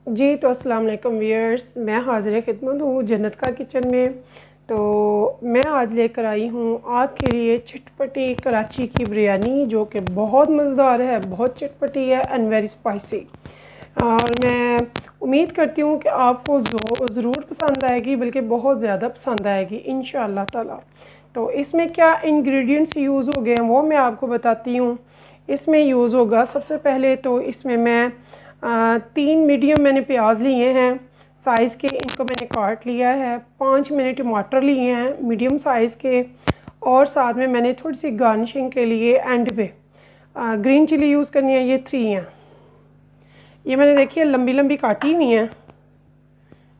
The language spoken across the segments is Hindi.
जी तो अस्सलाम वालेकुम व्यूअर्स, मैं हाज़िर खिदमत हूँ जन्नत का किचन में। तो मैं आज लेकर आई हूँ आपके लिए चटपटी कराची की बिरयानी, जो कि बहुत मज़ेदार है, बहुत चटपटी है एंड वेरी स्पाइसी। और मैं उम्मीद करती हूँ कि आपको ज़रूर पसंद आएगी, बल्कि बहुत ज़्यादा पसंद आएगी इंशाअल्लाह ताला। तो इसमें क्या इंग्रेडिएंट्स यूज़ हो गए हैं वो मैं आपको बताती हूँ। इसमें यूज़ होगा, सबसे पहले तो इसमें मैं 3 मीडियम मैंने प्याज लिए हैं साइज़ के, इनको मैंने काट लिया है। 5 मैंने टमाटर लिए हैं मीडियम साइज़ के, और साथ में मैंने थोड़ी सी गार्निशिंग के लिए एंड पे ग्रीन चिली यूज़ करनी है। ये 3 हैं। ये मैंने देखिए लंबी लंबी काटी हुई हैं,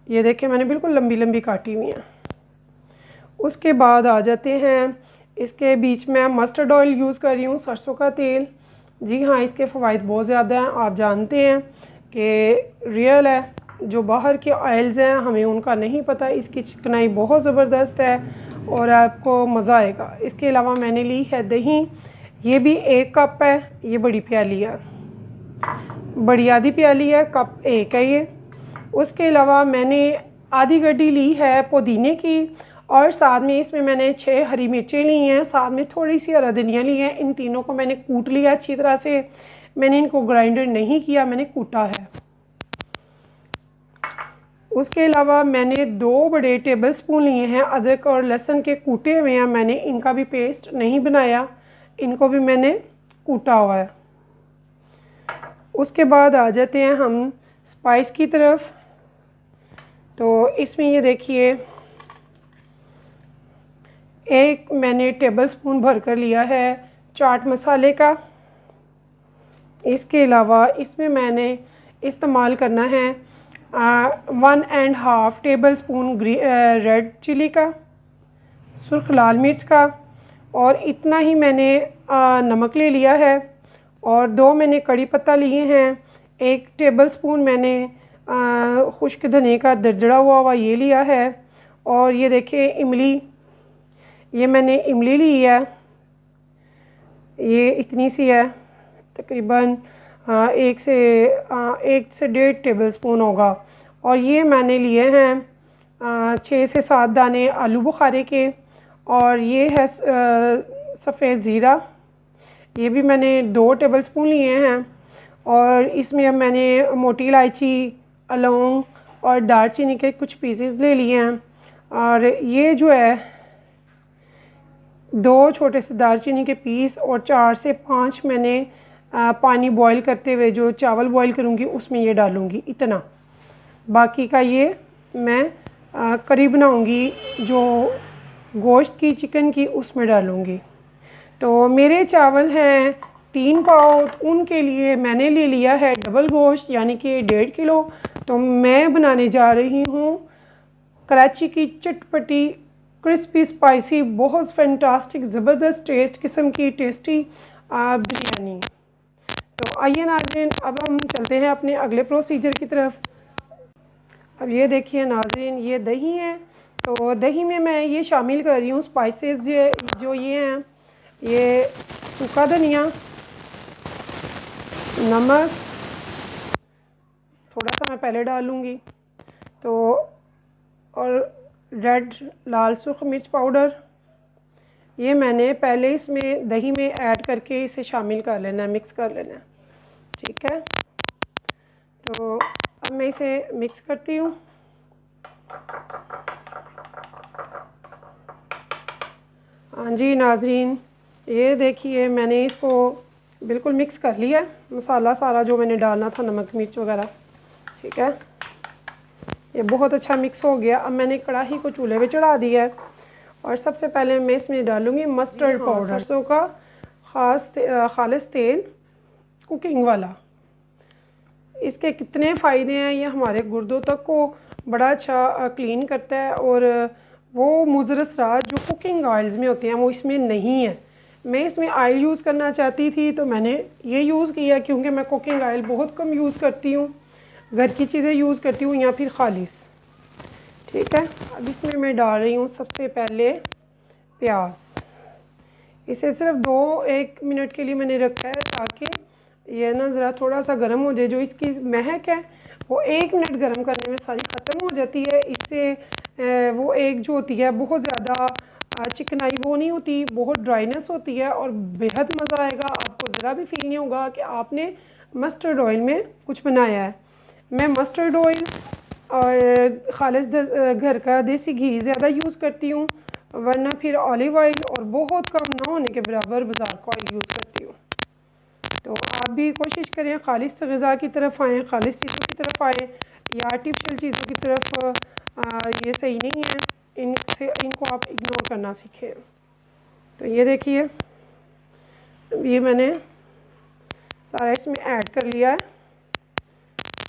ये देखिए मैंने बिल्कुल लंबी लंबी काटी हुई हैं। उसके बाद आ जाते हैं, इसके बीच में मस्टर्ड ऑयल यूज़ कर रही हूँ, सरसों का तेल। जी हाँ, इसके फ़वाइद बहुत ज़्यादा हैं, आप जानते हैं कि रियल है। जो बाहर के ऑयल्स हैं हमें उनका नहीं पता, इसकी चिकनाई बहुत ज़बरदस्त है और आपको मज़ा आएगा। इसके अलावा मैंने ली है दही, ये भी 1 कप है, ये बड़ी प्याली है, बड़ी आधी प्याली है, कप 1 है ये। उसके अलावा मैंने आधी गड्डी ली है पुदीने की, और साथ में इसमें मैंने 6 हरी मिर्चें ली हैं, साथ में थोड़ी सी हरा धनिया ली है। इन तीनों को मैंने कूट लिया अच्छी तरह से, मैंने इनको ग्राइंडर नहीं किया, मैंने कूटा है। उसके अलावा मैंने 2 बड़े टेबल स्पून लिए हैं अदरक और लहसुन के कूटे हुए हैं, मैंने इनका भी पेस्ट नहीं बनाया, इनको भी मैंने कूटा हुआ है। उसके बाद आ जाते हैं हम स्पाइस की तरफ। तो इसमें ये देखिए 1 मैंने टेबल स्पून भर कर लिया है चाट मसाले का। इसके अलावा इसमें मैंने इस्तेमाल करना है 1.5 टेबल स्पून रेड चिली का, सुर्ख लाल मिर्च का, और इतना ही मैंने नमक ले लिया है, और 2 मैंने कड़ी पत्ता लिए हैं। 1 टेबल स्पून मैंने खुश्क धनिया का दरदरा हुआ ये लिया है। और ये देखिए इमली, ये मैंने इमली ली है, ये इतनी सी है, तकरीबन 1 से 1 से 1.5 टेबल स्पून होगा। और ये मैंने लिए हैं 6 से 7 दाने आलू बुखारे के, और ये है सफ़ेद ज़ीरा, ये भी मैंने 2 टेबल स्पून लिए हैं। और इसमें अब मैंने मोटी इलायची, लौंग और दालचीनी के कुछ पीसेस ले लिए हैं। और ये जो है 2 छोटे से दालचीनी के पीस, और 4 से 5 मैंने पानी बॉईल करते हुए जो चावल बॉईल करूँगी उसमें ये डालूँगी इतना। बाकी का ये मैं करी बनाऊँगी जो गोश्त की, चिकन की, उसमें डालूँगी। तो मेरे चावल हैं 3 पाव, उनके लिए मैंने ले लिया है डबल गोश्त, यानी कि 1.5 किलो। तो मैं बनाने जा रही हूँ कराची की चटपटी क्रिस्पी स्पाइसी बहुत फैंटास्टिक ज़बरदस्त टेस्ट किस्म की टेस्टी बिरयानी। तो आइए नाज़रीन, अब हम चलते हैं अपने अगले प्रोसीजर की तरफ। अब ये देखिए नाज़रीन, ये दही है। तो दही में मैं ये शामिल कर रही हूँ स्पाइसेस जो ये हैं, ये सूखा धनिया, नमक थोड़ा सा मैं पहले डालूँगी, तो और रेड लाल सुर्ख मिर्च पाउडर, ये मैंने पहले इसमें दही में ऐड करके इसे शामिल कर लेना है, मिक्स कर लेना है, ठीक है। तो अब मैं इसे मिक्स करती हूँ। हाँ जी नाज़रीन, ये देखिए मैंने इसको बिल्कुल मिक्स कर लिया है, मसाला सारा जो मैंने डालना था, नमक मिर्च वगैरह, ठीक है। ये बहुत अच्छा मिक्स हो गया। अब मैंने कढ़ाई को चूल्हे पे चढ़ा दिया है, और सबसे पहले मैं इसमें डालूँगी मस्टर्ड पाउडर, सरसों का खालिस तेल, कुकिंग वाला। इसके कितने फ़ायदे हैं, ये हमारे गुर्दों तक को बड़ा अच्छा क्लीन करता है, और वो मुज़र असरात जो कुकिंग ऑयल्स में होते हैं वो इसमें नहीं है। मैं इसमें ऑयल यूज़ करना चाहती थी तो मैंने ये यूज़ किया, क्योंकि मैं कुकिंग ऑयल बहुत कम यूज़ करती हूँ, घर की चीज़ें यूज़ करती हूँ या फिर खालिस, ठीक है। अब इसमें मैं डाल रही हूँ सबसे पहले प्याज। इसे सिर्फ 2-1 मिनट के लिए मैंने रखा है, ताकि ये ना ज़रा थोड़ा सा गर्म हो जाए, जो इसकी महक है वो 1 मिनट गर्म करने में सारी ख़त्म हो जाती है। इससे वो एक जो होती है बहुत ज़्यादा चिकनाई वो नहीं होती, बहुत ड्राइनेस होती है और बेहद मज़ा आएगा। आपको ज़रा भी फील नहीं होगा कि आपने मस्टर्ड ऑयल में कुछ बनाया है। मैं मस्टर्ड ऑयल और खालिस घर का देसी घी ज़्यादा यूज़ करती हूँ, वरना फिर ऑलिव ऑयल और बहुत कम ना होने के बराबर बाज़ार का ऑयल यूज़ करती हूँ। तो आप भी कोशिश करें खालिस ग़िज़ा की तरफ आएँ, खालिस चीज़ों की तरफ आएँ। या आर्टिफिशियल चीज़ों की तरफ ये सही नहीं है, इनको आप इग्नोर करना सीखें। तो ये देखिए, ये मैंने सारा इसमें ऐड कर लिया है,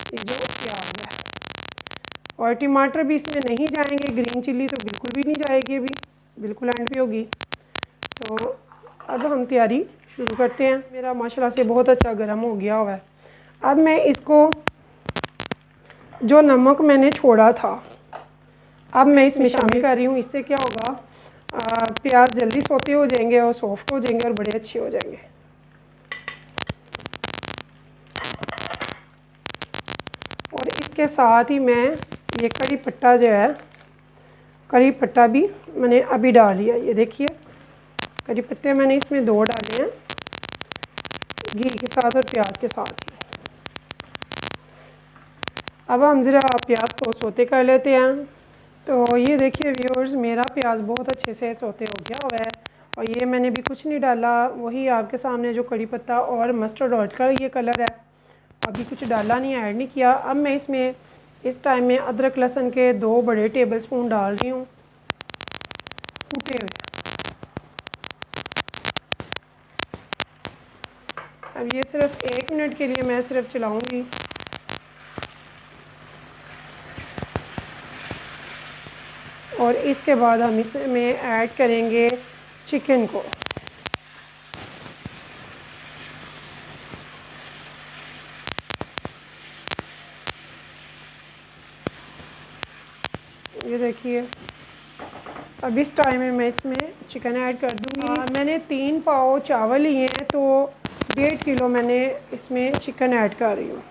ये जो प्याज है। और टमाटर भी इसमें नहीं जाएंगे, ग्रीन चिल्ली तो बिल्कुल भी नहीं जाएगी, अभी बिल्कुल एंड पे होगी। तो अब हम तैयारी शुरू करते हैं। मेरा माशाल्लाह से बहुत अच्छा गर्म हो गया हुआ है। अब मैं इसको, जो नमक मैंने छोड़ा था, अब मैं इसमें शामिल कर रही हूँ। इससे क्या होगा, प्याज जल्दी सोते हो जाएंगे और सॉफ्ट हो जाएंगे और बड़े अच्छे हो जाएंगे। और इसके साथ ही मैं ये कड़ी पत्ता जो है, कड़ी पत्ता भी मैंने अभी डाल लिया। ये देखिए, कड़ी पत्ते मैंने इसमें 2 डाले हैं, घी के साथ और प्याज के साथ ही। अब हम ज़रा प्याज को सोते कर लेते हैं। तो ये देखिए व्यूअर्स, मेरा प्याज बहुत अच्छे से सोते हो गया हुआ है और ये मैंने भी कुछ नहीं डाला, वही आपके सामने जो कड़ी पत्ता और मस्टर्ड ऑयल का ये कलर है, अभी कुछ डाला नहीं, ऐड नहीं किया। अब मैं इसमें इस टाइम में अदरक लहसुन के 2 बड़े टेबलस्पून डाल रही हूँ, कूटे हुए। अब ये सिर्फ 1 मिनट के लिए मैं सिर्फ चलाऊँगी। और इसके बाद हम इसमें ऐड करेंगे चिकन को। ये देखिए, अब इस टाइम में मैं इसमें चिकन ऐड कर दूँगी। मैंने 3 पाव चावल लिए हैं, तो 1.5 किलो मैंने इसमें चिकन ऐड कर रही हूँ।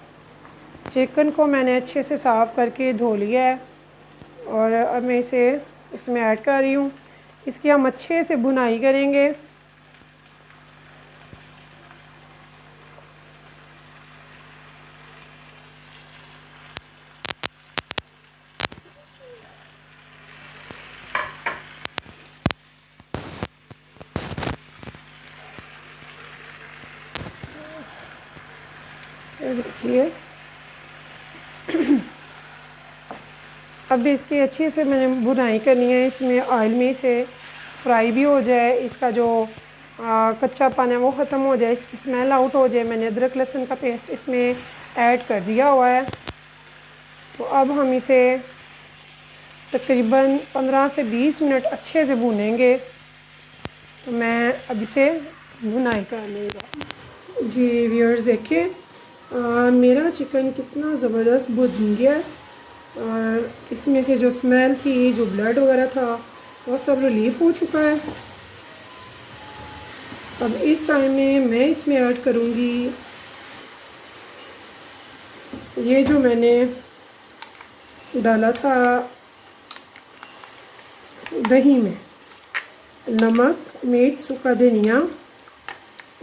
चिकन को मैंने अच्छे से साफ़ करके धो लिया है और अब मैं इसे इसमें ऐड कर रही हूँ। इसकी हम अच्छे से भुनाई करेंगे। देखिए, अब इसकी अच्छी से मैंने भुनाई करनी है, इसमें ऑयल में से फ्राई भी हो जाए, इसका जो कच्चापन है वो ख़त्म हो जाए, इसकी स्मेल आउट हो जाए। मैंने अदरक लहसुन का पेस्ट इसमें ऐड कर दिया हुआ है। तो अब हम इसे तकरीबन 15 से 20 मिनट अच्छे से भूनेंगे। तो मैं अब इसे भुनाई कर लूँगा। जी व्यूअर्स, देखिए मेरा चिकन कितना ज़बरदस्त भुन गया है और इसमें से जो स्मेल थी, जो ब्लड वगैरह था, वो सब रिलीफ़ हो चुका है। अब इस टाइम में मैं इसमें ऐड करूँगी ये जो मैंने डाला था दही में, नमक, मिर्च, सूखा धनिया,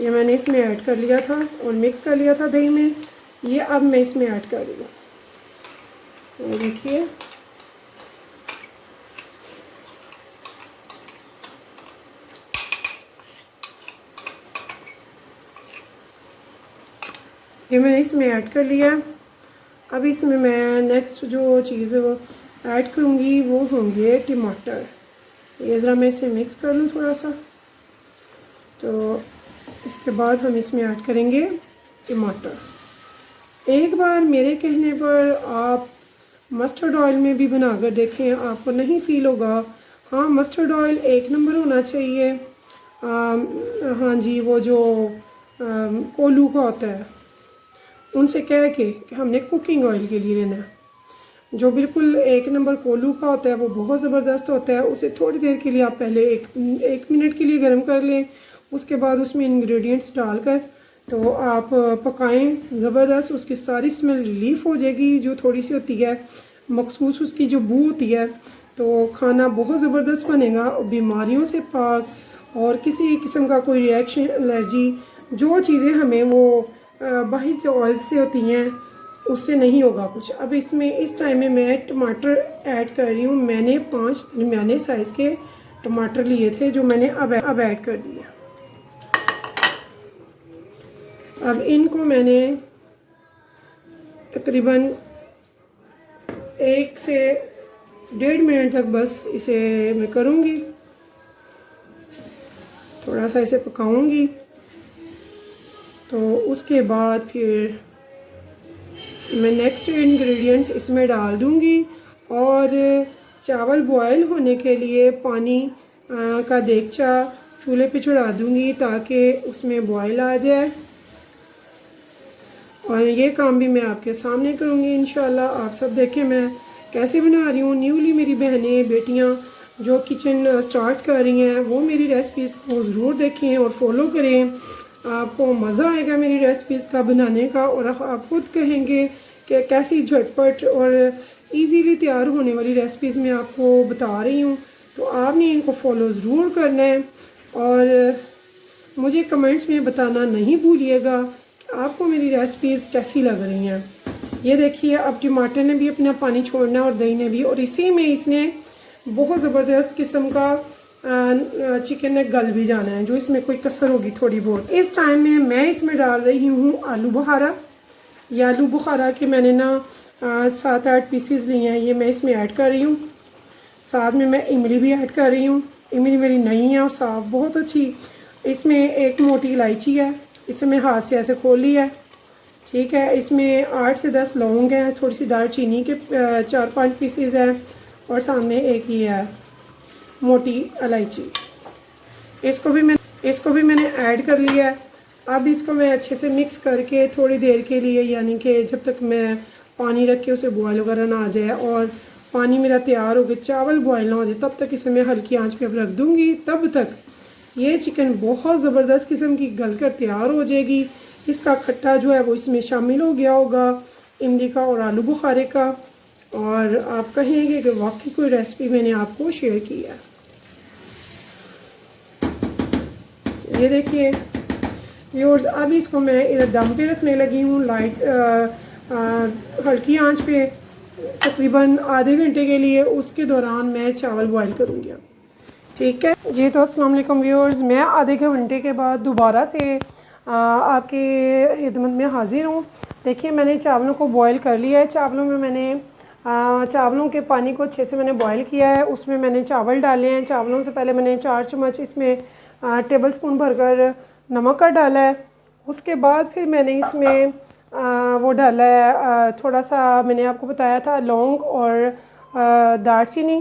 ये मैंने इसमें ऐड कर लिया था और मिक्स कर लिया था दही में। ये अब मैं इसमें ऐड कर रही हूँ। देखिए, ये मैंने इसमें ऐड कर लिया। अब इसमें मैं नेक्स्ट जो चीज़ ऐड करूँगी वो होंगे टमाटर। ये ज़रा मैं इसे मिक्स कर लूँ थोड़ा सा। तो इसके बाद हम इसमें ऐड करेंगे टमाटर। एक बार मेरे कहने पर आप मस्टर्ड ऑयल में भी बना कर देखें, आपको नहीं फ़ील होगा। हाँ, मस्टर्ड ऑयल 1 नंबर होना चाहिए। हाँ जी, वो जो कोलू का होता है, उनसे कह के कि हमने कुकिंग ऑयल के लिए लेना है। जो बिल्कुल 1 नंबर कोलू का होता है वो बहुत ज़बरदस्त होता है। उसे थोड़ी देर के लिए आप पहले एक मिनट के लिए गर्म कर लें, उसके बाद उसमें इंग्रेडिएंट्स डालकर तो आप पकाएं ज़बरदस्त, उसकी सारी स्मेल रिलीफ़ हो जाएगी जो थोड़ी सी होती है मखसूस, उसकी जो बू होती है, तो खाना बहुत ज़बरदस्त बनेगा, बीमारियों से पाक। और किसी किस्म का कोई रिएक्शन, एलर्जी, जो चीज़ें हमें वो बाहर के ऑयल से होती हैं उससे नहीं होगा कुछ। अब इसमें इस टाइम में मैं टमाटर ऐड कर रही हूँ। मैंने 5 दरमियाने साइज़ के टमाटर लिए थे जो मैंने अब ऐड कर दिया। अब इनको मैंने तकरीबन 1 से 1.5 मिनट तक बस इसे मैं करूँगी, थोड़ा सा इसे पकाऊंगी। तो उसके बाद फिर मैं नेक्स्ट इंग्रेडिएंट्स इसमें डाल दूँगी और चावल बॉयल होने के लिए पानी का देगचा चूल्हे पे चढ़ा दूँगी ताकि उसमें बॉयल आ जाए। और ये काम भी मैं आपके सामने करूँगी इंशाल्लाह। आप सब देखें मैं कैसे बना रही हूँ। न्यूली मेरी बहनें बेटियाँ जो किचन स्टार्ट कर रही हैं वो मेरी रेसिपीज़ को ज़रूर देखें और फॉलो करें। आपको मज़ा आएगा मेरी रेसिपीज़ का बनाने का, और आप खुद कहेंगे कि कैसी झटपट और इजीली तैयार होने वाली रेसिपीज़ मैं आपको बता रही हूँ। तो आपने इनको फॉलो ज़रूर करना है और मुझे कमेंट्स में बताना नहीं भूलिएगा कि आपको मेरी रेसिपीज़ कैसी लग रही हैं। ये देखिए अब टमाटर ने भी अपना पानी छोड़ना है और दही ने भी, और इसी में इसने बहुत ज़बरदस्त किस्म का चिकन ने गल भी जाना है, जो इसमें कोई कसर होगी थोड़ी बहुत। इस टाइम में मैं इसमें डाल रही हूँ आलू बुखारा। ये आलू बुखारा के मैंने ना 7-8 पीसीज लिए हैं, ये मैं इसमें ऐड कर रही हूँ। साथ में मैं इमली भी ऐड कर रही हूँ। इमली मेरी नई है और साफ बहुत अच्छी। इसमें एक मोटी इलायची है, इसे मैं हाथ से ऐसे खोल लिया है, ठीक है। इसमें 8 से 10 लौंग हैं, थोड़ी सी दालचीनी के 4-5 पीसीज हैं, और सामने एक ही है मोटी इलायची। इसको भी मैंने ऐड कर लिया है। अब इसको मैं अच्छे से मिक्स करके थोड़ी देर के लिए, यानी कि जब तक मैं पानी रख के उसे बॉयल वगैरह ना आ जाए और पानी मेरा तैयार हो गया, चावल बॉयल ना हो जाए, तब तक इसे मैं हल्की आंच पे रख दूँगी। तब तक ये चिकन बहुत ज़बरदस्त किस्म की गल कर तैयार हो जाएगी। इसका खट्टा जो है वो इसमें शामिल हो गया होगा, इमली का और आलू बुखारे का, और आप कहेंगे कि वाकई कोई रेसिपी मैंने आपको शेयर की है। ये देखिए व्यूअर्स, अब इसको मैं इधर दम पे रखने लगी हूँ लाइट हल्की आंच पे तकरीबन आधे घंटे के लिए। उसके दौरान मैं चावल बॉयल करूँगी, ठीक है जी। तो अस्सलाम वालेकुम व्यूअर्स, मैं आधे घंटे के बाद दोबारा से आपके खिदमत में हाज़िर हूँ। देखिए मैंने चावलों को बॉयल कर लिया है। चावलों में मैंने चावलों के पानी को अच्छे से मैंने बॉयल किया है। उसमें मैंने चावल डाले हैं। चावलों से पहले मैंने 4 चम्मच इसमें टेबल स्पून भरकर नमक का डाला है। उसके बाद फिर मैंने इसमें वो डाला है थोड़ा सा, मैंने आपको बताया था लौंग और दालचीनी।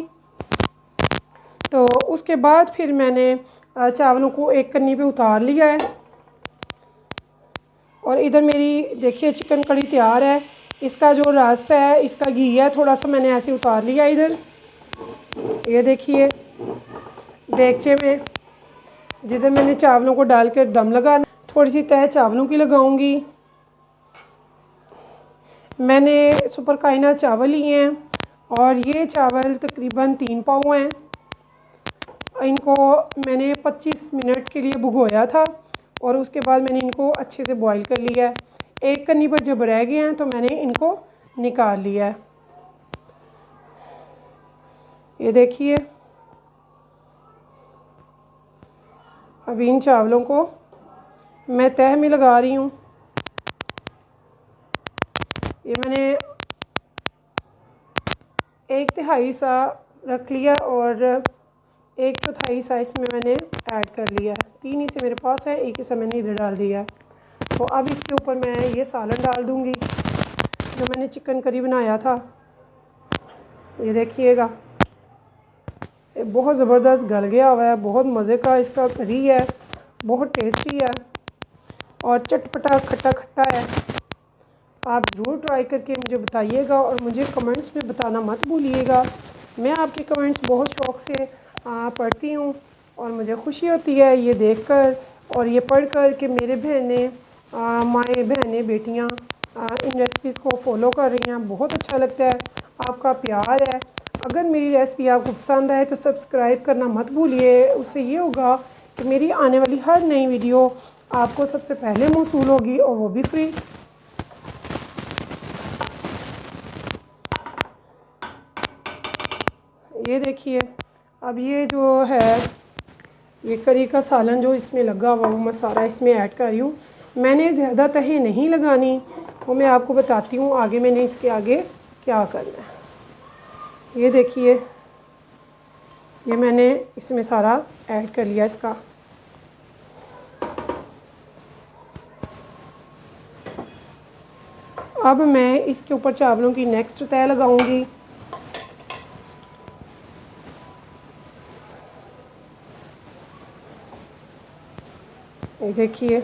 तो उसके बाद फिर मैंने चावलों को एक कन्नी पे उतार लिया है, और इधर मेरी देखिए चिकन कड़ी तैयार है। इसका जो रस है, इसका घी है, थोड़ा सा मैंने ऐसे उतार लिया इधर। ये देखिए देगचे में जिधर मैंने चावलों को डालकर दम लगाना, थोड़ी सी तह चावलों की लगाऊंगी। मैंने सुपर काइना चावल लिए हैं और ये चावल तकरीबन 3 पाव हैं। इनको मैंने 25 मिनट के लिए भिगोया था और उसके बाद मैंने इनको अच्छे से बॉईल कर लिया है। एक कन्नी पर जब रह गए हैं तो मैंने इनको निकाल लिया है। ये देखिए अब इन चावलों को मैं तह में लगा रही हूँ। ये मैंने 1/3 सा रख लिया और 1/4 सा इसमें मैंने ऐड कर लिया है। 3 ही से मेरे पास है, 1 ही से मैंने इधर डाल दिया। तो अब इसके ऊपर मैं ये सालन डाल दूँगी जो मैंने चिकन करी बनाया था। ये देखिएगा ये बहुत ज़बरदस्त गल गया हुआ है, बहुत मज़े का इसका करी है, बहुत टेस्टी है और चटपटा खट्टा खट्टा है। आप ज़रूर ट्राई करके मुझे बताइएगा और मुझे कमेंट्स में बताना मत भूलिएगा। मैं आपके कमेंट्स बहुत शौक़ से पढ़ती हूँ और मुझे खुशी होती है ये देखकर और ये पढ़कर कि मेरे बहनें माएँ बहनें बेटियाँ इन रेसिपीज़ को फॉलो कर रही हैं। बहुत अच्छा लगता है, आपका प्यार है। अगर मेरी रेसिपी आपको पसंद आए तो सब्सक्राइब करना मत भूलिए। उससे ये होगा कि मेरी आने वाली हर नई वीडियो आपको सबसे पहले मौसूल होगी, और वो भी फ्री। ये देखिए, अब ये जो है ये करी का सालन जो इसमें लगा हुआ वो मसाला इसमें ऐड कर रही हूँ। मैंने ज़्यादा तहें नहीं लगानी, वो मैं आपको बताती हूँ आगे मैंने इसके आगे क्या करना है। ये देखिए, ये मैंने इसमें सारा ऐड कर लिया इसका। अब मैं इसके ऊपर चावलों की नेक्स्ट तय लगाऊंगी। ये देखिए,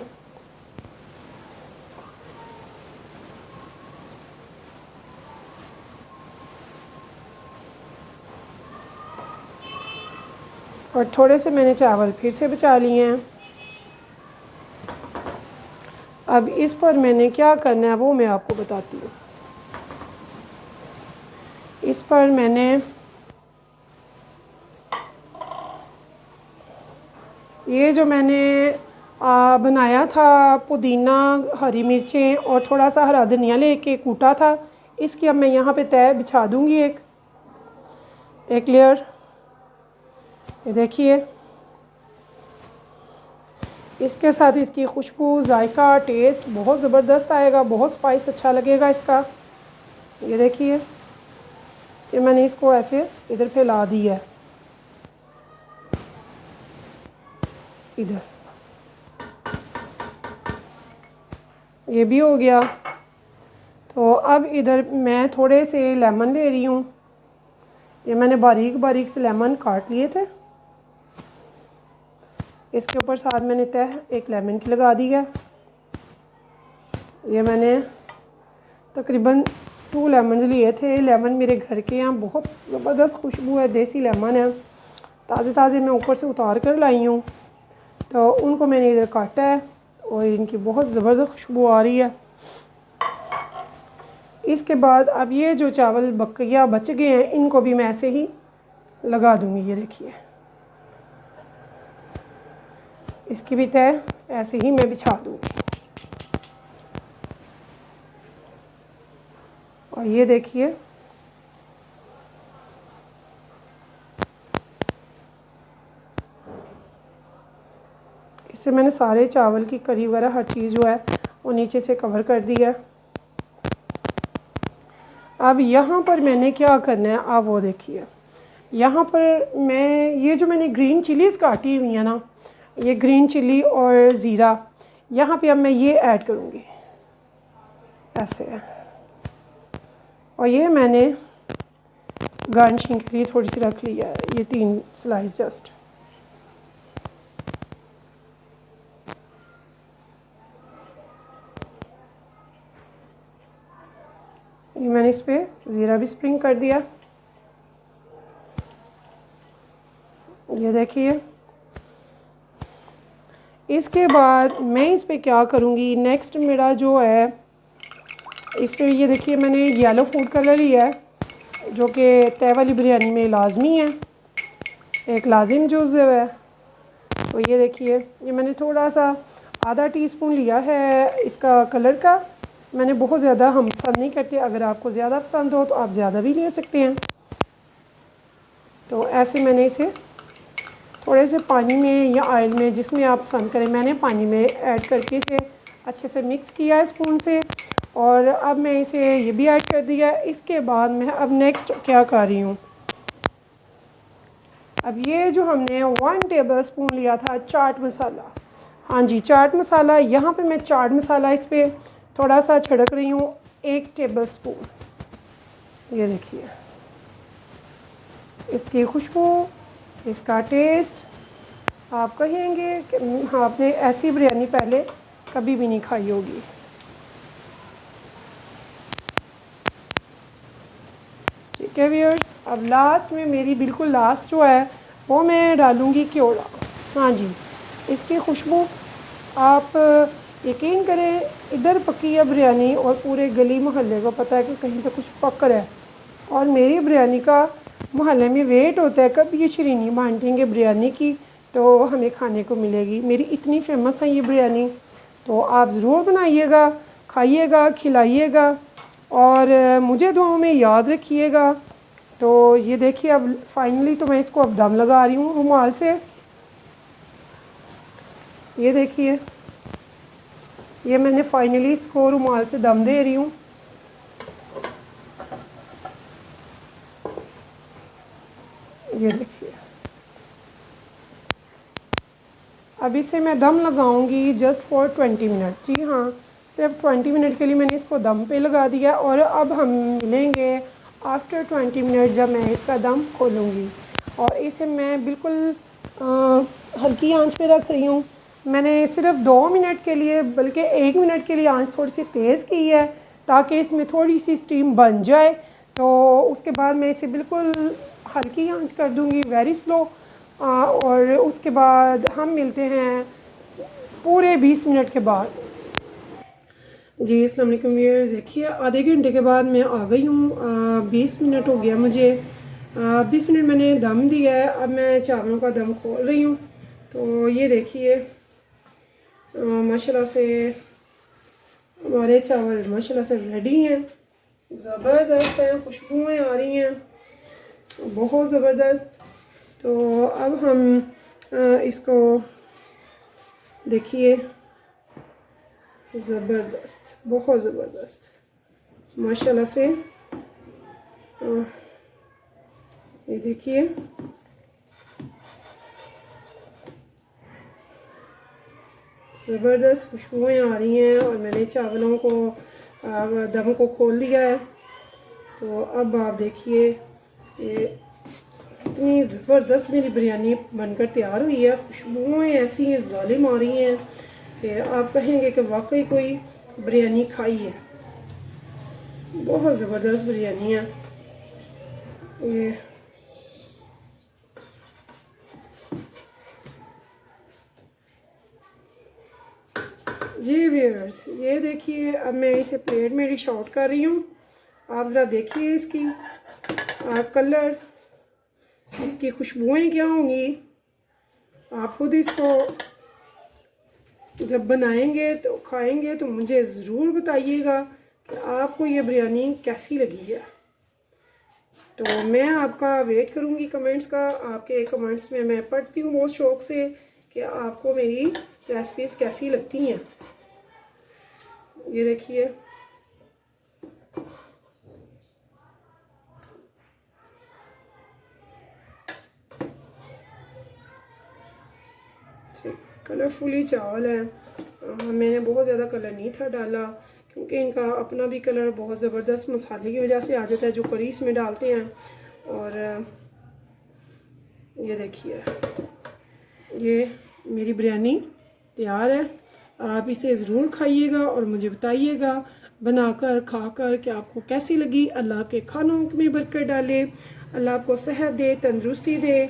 और थोड़े से मैंने चावल फिर से बचा लिए हैं। अब इस पर मैंने क्या करना है वो मैं आपको बताती हूँ। इस पर मैंने ये जो मैंने बनाया था पुदीना, हरी मिर्चें और थोड़ा सा हरा धनिया लेके कूटा था, इसकी अब मैं यहाँ पे तय बिछा दूँगी एक लेयर। ये देखिए, इसके साथ इसकी खुशबू, जायका, टेस्ट बहुत ज़बरदस्त आएगा, बहुत स्पाइस अच्छा लगेगा इसका। ये देखिए, ये मैंने इसको ऐसे इधर फैला दिया है, इधर ये भी हो गया। तो अब इधर मैं थोड़े से लेमन ले रही हूँ। ये मैंने बारीक बारीक से लेमन काट लिए थे, इसके ऊपर साथ मैंने तह एक लेमन की लगा दी है। ये मैंने तकरीबन 2 लेमन लिए थे। लेमन मेरे घर के यहाँ बहुत ज़बरदस्त खुशबू है, देसी लेमन है, ताज़े ताज़े मैं ऊपर से उतार कर लाई हूँ। तो उनको मैंने इधर काटा है और इनकी बहुत ज़बरदस्त खुशबू आ रही है। इसके बाद अब ये जो चावल बकिया बच गए हैं इनको भी मैं ऐसे ही लगा दूँगी। ये देखिए, इसकी भी तय ऐसे ही मैं बिछा दूँगी। और ये देखिए, इससे मैंने सारे चावल की करी वगैरह हर चीज़ जो है वो नीचे से कवर कर दी है। अब यहाँ पर मैंने क्या करना है, आप वो देखिए। यहाँ पर मैं ये जो मैंने ग्रीन चिलीज़ काटी हुई है ना, ये ग्रीन चिली और ज़ीरा, यहाँ पे अब मैं ये ऐड करूँगी ऐसे। और ये मैंने गार्निशिंग के लिए थोड़ी सी रख ली है, ये 3 स्लाइस जस्ट। ये मैंने इस पर ज़ीरा भी स्प्रिंग कर दिया। ये देखिए, इसके बाद मैं इस पे क्या करूँगी, नेक्स्ट मेरा जो है इस पर ये देखिए मैंने येलो फूड कलर लिया है जो कि तय वाली बिरयानी में लाजमी है, एक लाजिम जुज़ है। तो ये देखिए, ये मैंने थोड़ा सा आधा टीस्पून लिया है इसका कलर का। मैंने बहुत ज़्यादा हम पसंद नहीं करते, अगर आपको ज़्यादा पसंद हो तो आप ज़्यादा भी ले सकते हैं। तो ऐसे मैंने इसे थोड़े से पानी में या ऑयल में, जिसमें आप पसंद करें, मैंने पानी में ऐड करके इसे अच्छे से मिक्स किया है स्पून से। और अब मैं इसे ये भी ऐड कर दिया। इसके बाद मैं अब नेक्स्ट क्या कर रही हूँ, अब ये जो हमने 1 टेबल स्पून लिया था चाट मसाला, हाँ जी चाट मसाला, यहाँ पे मैं चाट मसाला इस पर थोड़ा सा छिड़क रही हूँ, 1 टेबल स्पून। ये देखिए, इसकी खुशबू, इसका टेस्ट, आप कहेंगे कि हाँ आपने ऐसी बिरयानी पहले कभी भी नहीं खाई होगी। ठीक है व्यूअर्स, अब लास्ट में मेरी बिल्कुल लास्ट जो है वो मैं डालूँगी क्योड़ा। हाँ जी, इसकी खुशबू आप यकीन करें इधर पकी है बिरयानी और पूरे गली मोहल्ले को पता है कि कहीं पे कुछ पक रहा है। और मेरी बिरयानी का मोहल्ले में वेट होता है कब ये शरीनी बांटेंगे बिरयानी की तो हमें खाने को मिलेगी। मेरी इतनी फेमस है ये बिरयानी, तो आप ज़रूर बनाइएगा, खाइएगा, खिलाइएगा और मुझे दुआओं में याद रखिएगा। तो ये देखिए अब फाइनली तो मैं इसको अब दम लगा रही हूँ रुमाल से। ये देखिए ये मैंने फाइनली इसको रुमाल से दम दे रही हूँ। ये देखिए अब इसे मैं दम लगाऊंगी जस्ट फॉर 20 मिनट। जी हाँ, सिर्फ 20 मिनट के लिए मैंने इसको दम पे लगा दिया और अब हम मिलेंगे आफ्टर 20 मिनट जब मैं इसका दम खोलूँगी। और इसे मैं बिल्कुल हल्की आंच पे रख रही हूँ। मैंने सिर्फ 2 मिनट के लिए बल्कि 1 मिनट के लिए आंच थोड़ी सी तेज़ की है ताकि इसमें थोड़ी सी स्टीम बन जाए। तो उसके बाद मैं इसे बिल्कुल हल्की आंच कर दूँगी, वेरी स्लो। और उसके बाद हम मिलते हैं पूरे 20 मिनट के बाद। जी अस्सलाम वालेकुम व्यूअर्स, देखिए आधे घंटे के बाद मैं आ गई हूँ। 20 मिनट हो गया मुझे। 20 मिनट मैंने दम दिया है। अब मैं चावलों का दम खोल रही हूँ। तो ये देखिए माशाल्लाह से हमारे चावल माशाल्लाह से रेडी हैं, ज़बरदस्त हैं, खुशबुएँ आ रही हैं बहुत ज़बरदस्त। तो अब हम इसको देखिए ज़बरदस्त, बहुत ज़बरदस्त माशाल्लाह से। ये देखिए ज़बरदस्त खुशबुएँ आ रही हैं और मैंने चावलों को दम को खोल दिया है। तो अब आप देखिए ये इतनी ज़बरदस्त मेरी बिरयानी बनकर तैयार हुई है। खुशबुएँ ऐसी जालिम आ रही हैं कि आप कहेंगे कि वाकई कोई बिरयानी खाई है। बहुत ज़बरदस्त बिरयानी है ये। जी व्यूअर्स, ये देखिए अब मैं इसे प्लेट में डिश आउट कर रही हूँ। आप ज़रा देखिए इसकी कलर, इसकी खुशबुएँ क्या होंगी। आप खुद इसको जब बनाएंगे तो खाएंगे तो मुझे ज़रूर बताइएगा कि आपको ये बिरयानी कैसी लगी है। तो मैं आपका वेट करूँगी कमेंट्स का। आपके कमेंट्स में मैं पढ़ती हूँ बहुत शौक़ से कि आपको मेरी रेसिपीज़ कैसी लगती हैं। ये देखिए कलरफुली चावल है। मैंने बहुत ज़्यादा कलर नहीं था डाला क्योंकि इनका अपना भी कलर बहुत ज़बरदस्त मसाले की वजह से आ जाता है जो करी इसमें डालते हैं। और ये देखिए ये मेरी बिरयानी तैयार है। आप इसे ज़रूर खाइएगा और मुझे बताइएगा बनाकर खाकर कि आपको कैसी लगी। अल्लाह के खानों में बरकत डाले, अल्लाह आपको सेहत दे, तंदुरुस्ती दे।